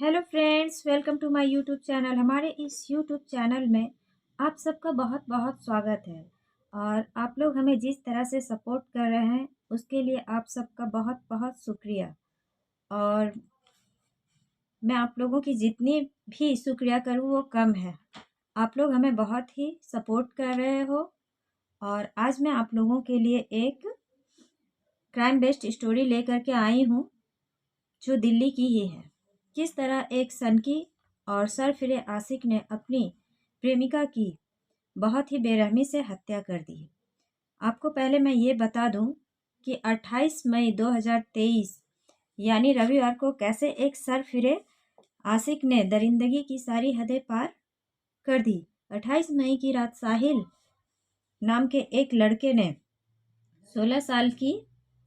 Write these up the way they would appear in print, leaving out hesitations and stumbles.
Hello friends, welcome to my YouTube channel. हमारे इस YouTube channel में आप सबका बहुत बहुत स्वागत है। और आप लोग हमें जिस तरह से सपोर्ट कर रहे हैं उसके लिए आप सबका बहुत बहुत शुक्रिया। और मैं आप लोगों की जितनी भी शुक्रिया करूँ वो कम है। आप लोग हमें बहुत ही सपोर्ट कर रहे हो। और आज मैं आप लोगों के लिए एक क्राइम बेस्ड स्टोरी लेकर के आई हूँ जो दिल्ली की ही है। किस तरह एक सनकी और सरफिरे आशिक ने अपनी प्रेमिका की बहुत ही बेरहमी से हत्या कर दी। आपको पहले मैं ये बता दूं कि 28 मई 2023 यानी रविवार को कैसे एक सरफिरे आशिक ने दरिंदगी की सारी हदें पार कर दी। 28 मई की रात साहिल नाम के एक लड़के ने 16 साल की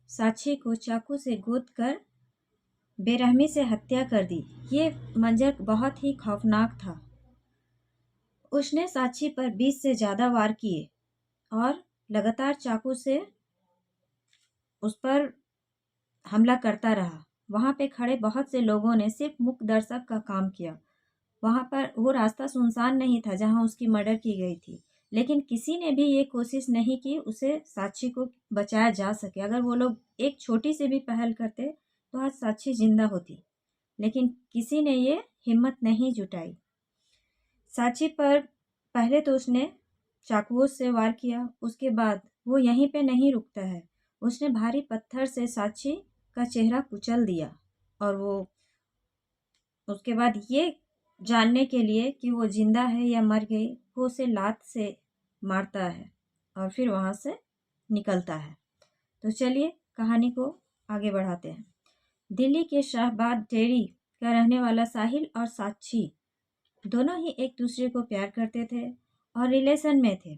साक्षी को चाकू से गोद कर बेरहमी से हत्या कर दी। ये मंजर बहुत ही खौफनाक था। उसने साक्षी पर 20 से ज़्यादा वार किए और लगातार चाकू से उस पर हमला करता रहा। वहाँ पे खड़े बहुत से लोगों ने सिर्फ मूक दर्शक का काम किया। वहाँ पर वो रास्ता सुनसान नहीं था जहाँ उसकी मर्डर की गई थी, लेकिन किसी ने भी ये कोशिश नहीं की उसे साक्षी को बचाया जा सके। अगर वो लोग एक छोटी सी भी पहल करते तो आज साक्षी जिंदा होती, लेकिन किसी ने ये हिम्मत नहीं जुटाई। साक्षी पर पहले तो उसने चाकुओं से वार किया, उसके बाद वो यहीं पे नहीं रुकता है। उसने भारी पत्थर से साक्षी का चेहरा कुचल दिया और वो उसके बाद ये जानने के लिए कि वो जिंदा है या मर गई, वो उसे लात से मारता है और फिर वहाँ से निकलता है। तो चलिए कहानी को आगे बढ़ाते हैं। दिल्ली के शाहबाद डेरी का रहने वाला साहिल और साक्षी दोनों ही एक दूसरे को प्यार करते थे और रिलेशन में थे।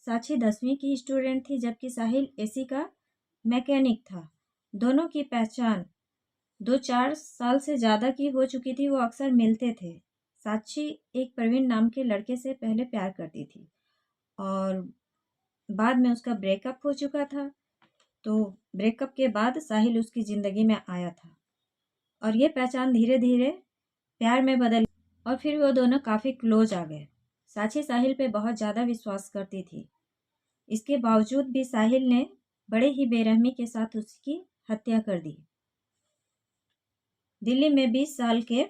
साक्षी 10वीं की स्टूडेंट थी जबकि साहिल एसी का मैकेनिक था। दोनों की पहचान 2-4 साल से ज़्यादा की हो चुकी थी। वो अक्सर मिलते थे। साक्षी एक प्रवीण नाम के लड़के से पहले प्यार करती थी और बाद में उसका ब्रेकअप हो चुका था। तो ब्रेकअप के बाद साहिल उसकी ज़िंदगी में आया था और ये पहचान धीरे धीरे प्यार में बदल और फिर वो दोनों काफ़ी क्लोज आ गए। साक्षी साहिल पे बहुत ज़्यादा विश्वास करती थी। इसके बावजूद भी साहिल ने बड़े ही बेरहमी के साथ उसकी हत्या कर दी। दिल्ली में 20 साल के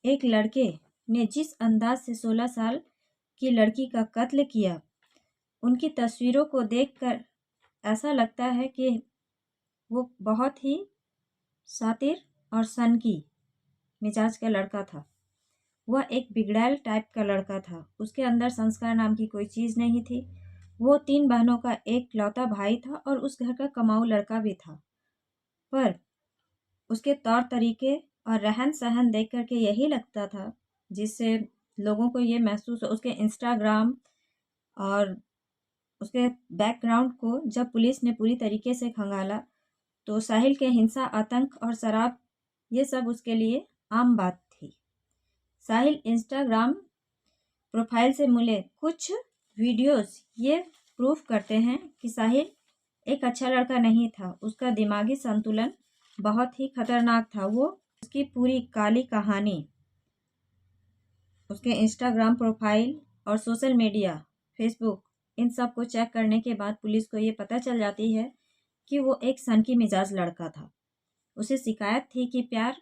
एक लड़के ने जिस अंदाज से 16 साल की लड़की का कत्ल किया, उनकी तस्वीरों को देखकर ऐसा लगता है कि वो बहुत ही शातिर और सनकी मिजाज का लड़का था। वह एक बिगड़ैल टाइप का लड़का था। उसके अंदर संस्कार नाम की कोई चीज़ नहीं थी। वो 3 बहनों का एक लौता भाई था और उस घर का कमाऊ लड़का भी था। पर उसके तौर तरीके और रहन सहन देख करके यही लगता था, जिससे लोगों को ये महसूस हो। उसके इंस्टाग्राम और उसके बैकग्राउंड को जब पुलिस ने पूरी तरीके से खंगाला तो साहिल के हिंसा, आतंक और शराब ये सब उसके लिए आम बात थी। साहिल इंस्टाग्राम प्रोफाइल से मिले कुछ वीडियोस ये प्रूफ करते हैं कि साहिल एक अच्छा लड़का नहीं था। उसका दिमागी संतुलन बहुत ही खतरनाक था। वो उसकी पूरी काली कहानी उसके इंस्टाग्राम प्रोफाइल और सोशल मीडिया, फेसबुक, इन सब को चेक करने के बाद पुलिस को ये पता चल जाती है कि वो एक सनकी मिजाज लड़का था। उसे शिकायत थी कि प्यार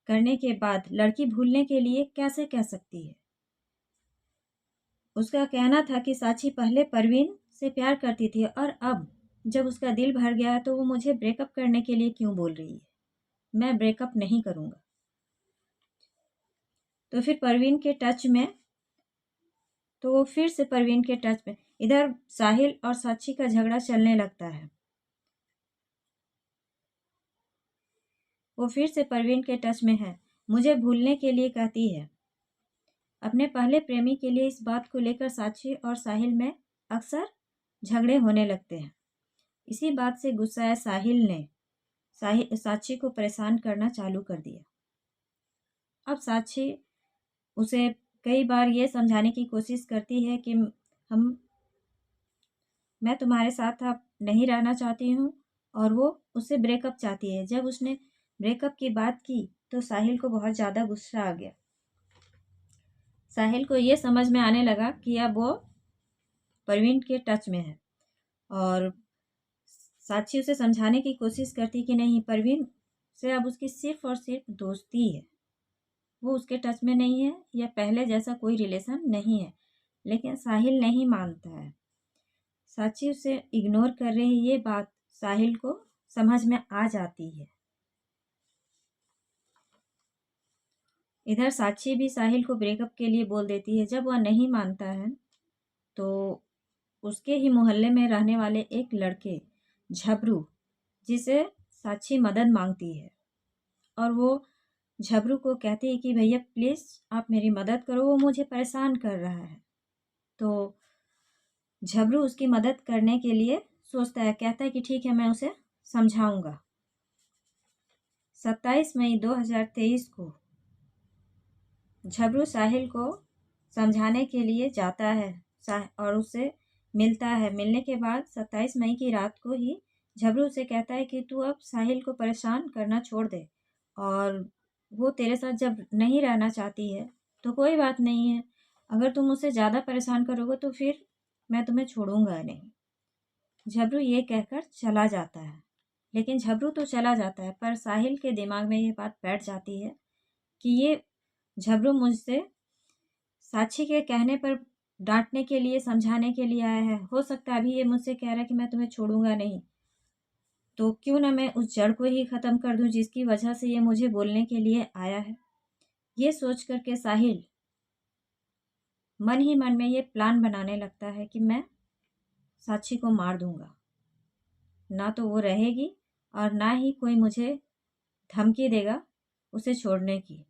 करने के बाद लड़की भूलने के लिए कैसे कह सकती है। उसका कहना था कि साक्षी पहले परवीन से प्यार करती थी और अब जब उसका दिल भर गया है तो वो मुझे ब्रेकअप करने के लिए क्यों बोल रही है। मैं ब्रेकअप नहीं करूँगा। तो फिर परवीन के टच में तो वो फिर से परवीन के टच में इधर साहिल और साक्षी का झगड़ा चलने लगता है। वो फिर से परवीन के टच में है, मुझे भूलने के लिए कहती है। अपने पहले प्रेमी के लिए इस बात को लेकर साक्षी और साहिल में अक्सर झगड़े होने लगते हैं। इसी बात से गुस्साए साहिल ने साक्षी को परेशान करना चालू कर दिया। अब साक्षी उसे कई बार ये समझाने की कोशिश करती है कि हम मैं तुम्हारे साथ अब नहीं रहना चाहती हूँ और वो उससे ब्रेकअप चाहती है। जब उसने ब्रेकअप की बात की तो साहिल को बहुत ज़्यादा गुस्सा आ गया। साहिल को ये समझ में आने लगा कि अब वो परवीन के टच में है, और साक्षी उसे समझाने की कोशिश करती कि नहीं, परवीन से अब उसकी सिर्फ और सिर्फ दोस्ती है, वो उसके टच में नहीं है या पहले जैसा कोई रिलेशन नहीं है। लेकिन साहिल नहीं मानता है। साक्षी उसे इग्नोर कर रही, ये बात साहिल को समझ में आ जाती है। इधर साक्षी भी साहिल को ब्रेकअप के लिए बोल देती है। जब वह नहीं मानता है तो उसके ही मोहल्ले में रहने वाले एक लड़के झबरू, जिसे साक्षी मदद मांगती है, और वो झबरू को कहती है कि भैया प्लीज़ आप मेरी मदद करो, वो मुझे परेशान कर रहा है। तो झबरू उसकी मदद करने के लिए सोचता है, कहता है कि ठीक है, मैं उसे समझाऊंगा। 27 मई 2023 को झबरू साहिल को समझाने के लिए जाता है और उससे मिलता है। मिलने के बाद 27 मई की रात को ही झबरू उसे कहता है कि तू अब साहिल को परेशान करना छोड़ दे, और वो तेरे साथ जब नहीं रहना चाहती है तो कोई बात नहीं है, अगर तुम उसे ज़्यादा परेशान करोगे तो फिर मैं तुम्हें छोड़ूंगा नहीं। झबरू ये कहकर चला जाता है। लेकिन झबरू तो चला जाता है, पर साहिल के दिमाग में ये बात बैठ जाती है कि ये झबरू मुझसे साक्षी के कहने पर डांटने के लिए, समझाने के लिए आया है। हो सकता है अभी ये मुझसे कह रहा है कि मैं तुम्हें छोड़ूंगा नहीं, तो क्यों ना मैं उस जड़ को ही ख़त्म कर दूं जिसकी वजह से ये मुझे बोलने के लिए आया है। ये सोच करके साहिल मन ही मन में ये प्लान बनाने लगता है कि मैं साक्षी को मार दूंगा, ना तो वो रहेगी और ना ही कोई मुझे धमकी देगा उसे छोड़ने की।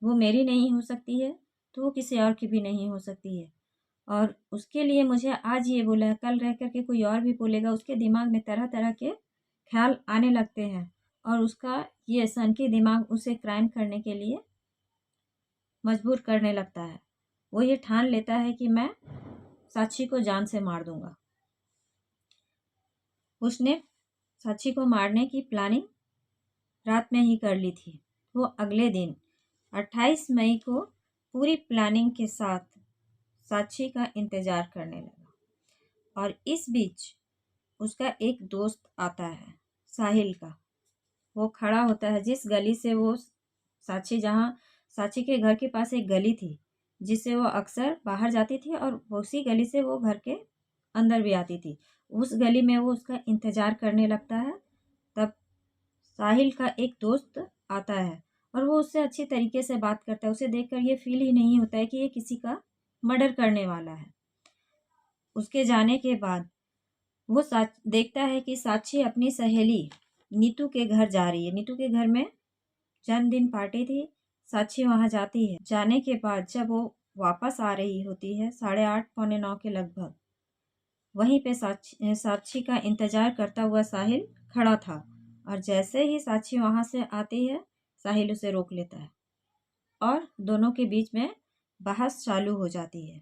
वो मेरी नहीं हो सकती है तो वो किसी और की भी नहीं हो सकती है, और उसके लिए मुझे आज ये बोला है, कल रह करके कोई और भी बोलेगा, उसके दिमाग में तरह तरह के ख्याल आने लगते हैं, और उसका ये सनकी दिमाग उसे क्राइम करने के लिए मजबूर करने लगता है। वो ये ठान लेता है कि मैं साक्षी को जान से मार दूंगा। उसने साक्षी को मारने की प्लानिंग रात में ही कर ली थी। वो अगले दिन 28 मई को पूरी प्लानिंग के साथ साक्षी का इंतज़ार करने लगा, और इस बीच उसका एक दोस्त आता है, साहिल का। वो खड़ा होता है जिस गली से वो साक्षी, जहाँ साक्षी के घर के पास एक गली थी जिससे वो अक्सर बाहर जाती थी, और उसी गली से वो घर के अंदर भी आती थी। उस गली में वो उसका इंतज़ार करने लगता है। तब साहिल का एक दोस्त आता है और वो उससे अच्छी तरीके से बात करता है। उसे देखकर ये फील ही नहीं होता है कि ये किसी का मर्डर करने वाला है। उसके जाने के बाद वो देखता है कि साक्षी अपनी सहेली नीतू के घर जा रही है। नीतू के घर में जन्मदिन पार्टी थी। साक्षी वहाँ जाती है। जाने के बाद जब वो वापस आ रही होती है 8:30 पौने 9 के लगभग, वहीं पे साक्षी का इंतजार करता हुआ साहिल खड़ा था, और जैसे ही साक्षी वहाँ से आती है साहिल उसे रोक लेता है और दोनों के बीच में बहस चालू हो जाती है।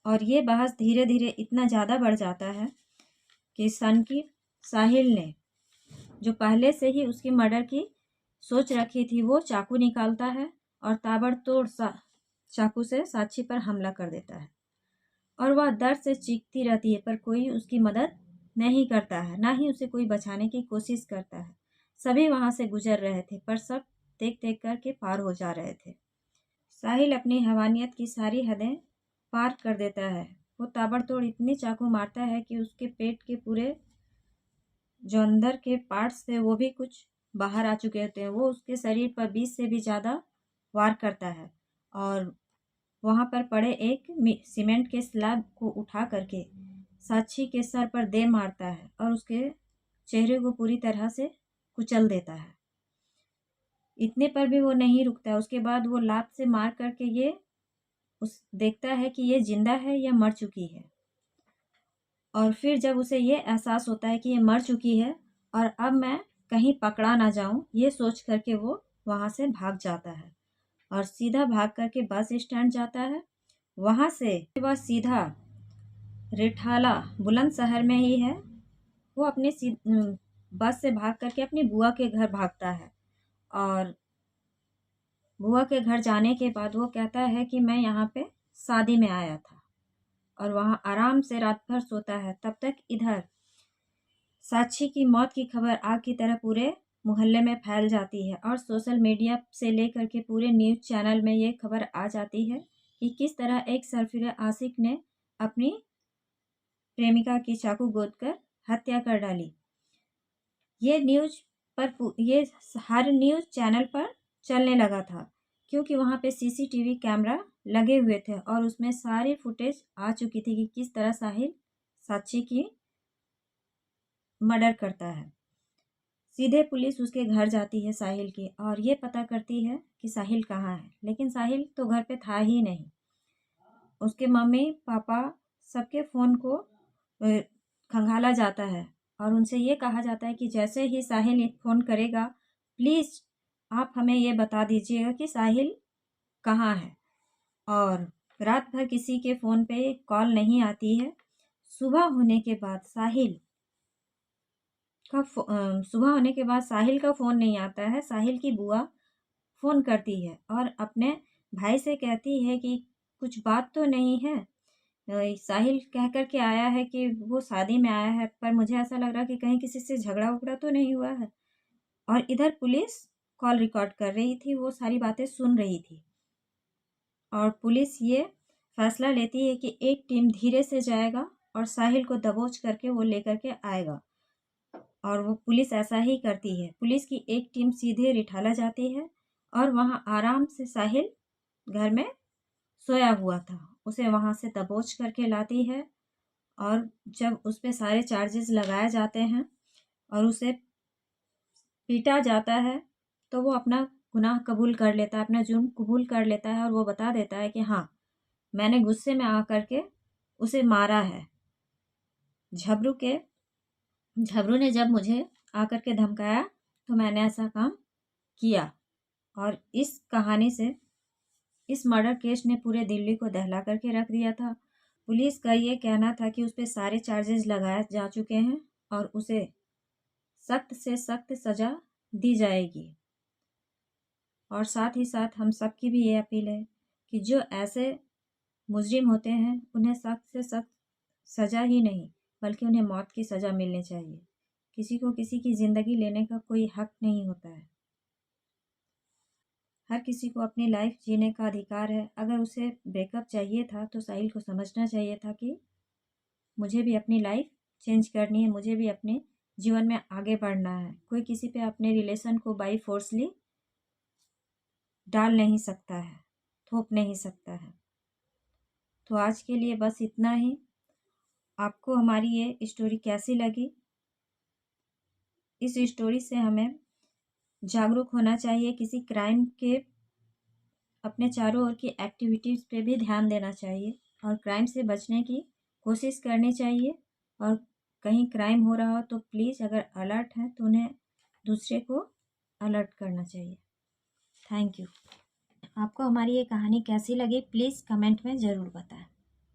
और ये बहस धीरे धीरे इतना ज़्यादा बढ़ जाता है कि की साहिल ने, जो पहले से ही उसकी मर्डर की सोच रखी थी, वो चाकू निकालता है और ताबड़तोड़ चाकू से साक्षी पर हमला कर देता है, और वह दर्द से चीखती रहती है, पर कोई उसकी मदद नहीं करता है, ना ही उसे कोई बचाने की कोशिश करता है। सभी वहां से गुजर रहे थे, पर सब देख देख कर के पार हो जा रहे थे। साहिल अपनी हैवानियत की सारी हदें पार कर देता है। वो ताबड़तोड़ इतनी चाकू मारता है कि उसके पेट के पूरे जो अंदर के पार्ट्स थे वो भी कुछ बाहर आ चुके होते हैं। वो उसके शरीर पर 20 से भी ज़्यादा वार करता है, और वहाँ पर पड़े एक सीमेंट के स्लैब को उठा करके साक्षी के सर पर दे मारता है और उसके चेहरे को पूरी तरह से कुचल देता है। इतने पर भी वो नहीं रुकता है। उसके बाद वो लात से मार करके ये उस देखता है कि ये जिंदा है या मर चुकी है, और फिर जब उसे ये एहसास होता है कि ये मर चुकी है और अब मैं कहीं पकड़ा ना जाऊं, ये सोच करके वो वहाँ से भाग जाता है और सीधा भाग करके बस स्टैंड जाता है। वहाँ से वह सीधा रिठाला बुलंदशहर में ही है। वो अपने बस से भाग करके अपनी बुआ के घर भागता है, और बुआ के घर जाने के बाद वो कहता है कि मैं यहाँ पे शादी में आया था, और वहाँ आराम से रात भर सोता है। तब तक इधर साक्षी की मौत की खबर आग की तरह पूरे मोहल्ले में फैल जाती है, और सोशल मीडिया से लेकर के पूरे न्यूज़ चैनल में ये खबर आ जाती है कि किस तरह एक सरफिरा आशिक ने अपनी प्रेमिका की चाकू गोदकर हत्या कर डाली। ये न्यूज़ ये हर न्यूज़ चैनल पर चलने लगा था, क्योंकि वहाँ पे सीसीटीवी कैमरा लगे हुए थे और उसमें सारी फुटेज आ चुकी थी कि किस तरह साहिल साक्षी की मर्डर करता है। सीधे पुलिस उसके घर जाती है साहिल की, और ये पता करती है कि साहिल कहाँ है, लेकिन साहिल तो घर पे था ही नहीं। उसके मम्मी पापा सबके फ़ोन को खंगाला जाता है, और उनसे ये कहा जाता है कि जैसे ही साहिल एक फ़ोन करेगा, प्लीज़ आप हमें ये बता दीजिएगा कि साहिल कहाँ है। और रात भर किसी के फ़ोन पे कॉल नहीं आती है। सुबह होने के बाद सुबह होने के बाद साहिल का फ़ोन नहीं आता है। साहिल की बुआ फ़ोन करती है और अपने भाई से कहती है कि कुछ बात तो नहीं है। साहिल कह कर के आया है कि वो शादी में आया है, पर मुझे ऐसा लग रहा है कि कहीं किसी से झगड़ा उगड़ा तो नहीं हुआ है। और इधर पुलिस कॉल रिकॉर्ड कर रही थी, वो सारी बातें सुन रही थी, और पुलिस ये फैसला लेती है कि एक टीम धीरे से जाएगा और साहिल को दबोच करके वो लेकर के आएगा। और वो पुलिस ऐसा ही करती है। पुलिस की एक टीम सीधे रिठाला जाती है, और वहाँ आराम से साहिल घर में सोया हुआ था, उसे वहाँ से दबोच करके लाती है। और जब उस पे सारे चार्जेस लगाए जाते हैं और उसे पीटा जाता है, तो वो अपना गुनाह कबूल कर लेता है, अपना जुर्म कबूल कर लेता है, और वो बता देता है कि हाँ, मैंने गुस्से में आकर के उसे मारा है। झबरू के झबरू ने जब मुझे आकर के धमकाया, तो मैंने ऐसा काम किया। और इस कहानी से इस मर्डर केस ने पूरे दिल्ली को दहला करके रख दिया था। पुलिस का ये कहना था कि उस पे सारे चार्जेस लगाए जा चुके हैं और उसे सख्त से सख्त सज़ा दी जाएगी। और साथ ही साथ हम सब की भी ये अपील है कि जो ऐसे मुजरिम होते हैं, उन्हें सख्त से सख्त सज़ा ही नहीं, बल्कि उन्हें मौत की सज़ा मिलनी चाहिए। किसी को किसी की ज़िंदगी लेने का कोई हक नहीं होता है। हर किसी को अपनी लाइफ जीने का अधिकार है। अगर उसे ब्रेकअप चाहिए था, तो साहिल को समझना चाहिए था कि मुझे भी अपनी लाइफ चेंज करनी है, मुझे भी अपने जीवन में आगे बढ़ना है। कोई किसी पे अपने रिलेशन को बाई फोर्सली डाल नहीं सकता है, थोप नहीं सकता है। तो आज के लिए बस इतना ही। आपको हमारी ये स्टोरी कैसी लगी? इस स्टोरी से हमें जागरूक होना चाहिए, किसी क्राइम के अपने चारों ओर की एक्टिविटीज़ पे भी ध्यान देना चाहिए, और क्राइम से बचने की कोशिश करनी चाहिए। और कहीं क्राइम हो रहा हो तो प्लीज़, अगर अलर्ट हैं तो उन्हें दूसरे को अलर्ट करना चाहिए। Thank you. आपको हमारी ये कहानी कैसी लगी, प्लीज़ कमेंट में ज़रूर बताएं।